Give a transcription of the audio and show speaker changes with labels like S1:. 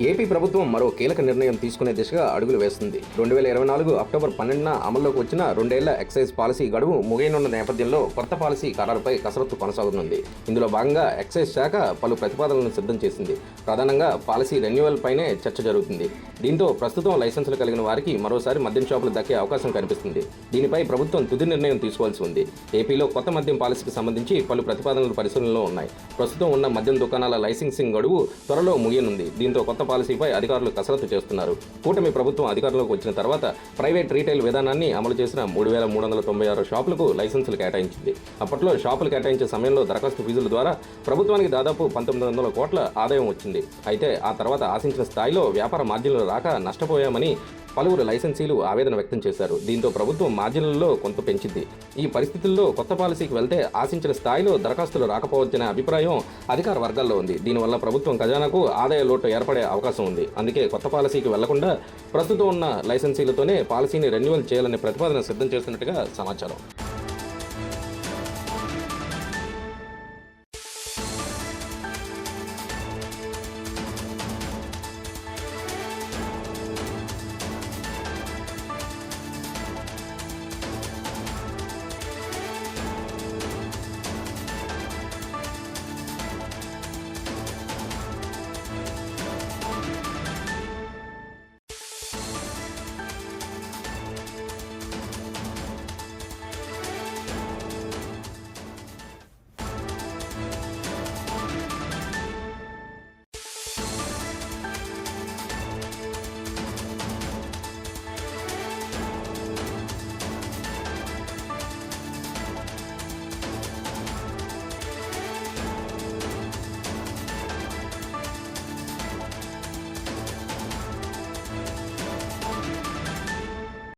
S1: AP ప్రభుత్వం మరో కీలక నిర్ణయం తీసుకునే దిశగా అడుగులు వేస్తుంది. 2024 అక్టోబర్ 12న అమల్లోకి వచ్చిన 2 ఏళ్ల ఎక్సైజ్ పాలసీ గడువు ముగియనున్న నేపథ్యంలో కొత్త పాలసీ ఖరారుపై కసరత్తు కొనసాగుతుంది. ఇందులో భాగంగా ఎక్సైజ్ శాఖ పలు ప్రతిపాదనలను సిద్ధం చేసింది. ప్రధానంగా పాలసీ రెన్యువల్ పైనే చర్చ జరుగుతుంది. దీంతో ప్రస్తుతం లైసెన్సులు కలిగిన వారికి మరోసారి మద్యం షాపులు దక్కే అవకాశం కనిపిస్తుంది. దీనిపై ప్రభుత్వం తుది నిర్ణయం తీసుకోవాల్సి ఉంది. ఏపీలో కొత్త మద్యం పాలసీకి సంబంధించి పలు ప్రతిపాదనలు పరిశీలనలో ఉన్నాయి. ప్రస్తుతం ఉన్న మద్యం దుకాణాల లైసెన్సింగ్ గడువు త్వరలో ముగియనుంది. దీంతో కొత్త పాలసీపై అధికారులు కసరత్తు చేస్తున్నారు. కూటమి ప్రభుత్వం అధికారంలోకి వచ్చిన తర్వాత ప్రైవేట్ రీటైల్ విధానాన్ని అమలు చేసిన 3,396 షాపులకు లైసెన్సులు కేటాయించింది. అప్పట్లో షాపులు కేటాయించే సమయంలో దరఖాస్తు ఫీజుల ద్వారా ప్రభుత్వానికి దాదాపు 1,900 కోట్ల ఆదాయం వచ్చింది. అయితే ఆ తర్వాత ఆశించిన స్థాయిలో వ్యాపార మార్జిన్లు రాక నష్టపోయామని పలువురు లైసెన్సీలు ఆవేదన వ్యక్తం చేశారు. దీంతో ప్రభుత్వం మార్జిన్లలో కొంత పెంచింది. ఈ పరిస్థితుల్లో కొత్త పాలసీకి వెళ్తే ఆశించిన స్థాయిలో దరఖాస్తులు రాకపోవచ్చనే అభిప్రాయం అధికార వర్గాల్లో ఉంది. దీనివల్ల ప్రభుత్వం ఖజానాకు ఆదాయ లోటు ఏర్పడే అవకాశం ఉంది. అందుకే కొత్త పాలసీకి వెళ్లకుండా ప్రస్తుతం ఉన్న లైసెన్సీలతోనే పాలసీని రెన్యువల్ చేయాలనే ప్రతిపాదన సిద్ధం చేస్తున్నట్టుగా సమాచారం.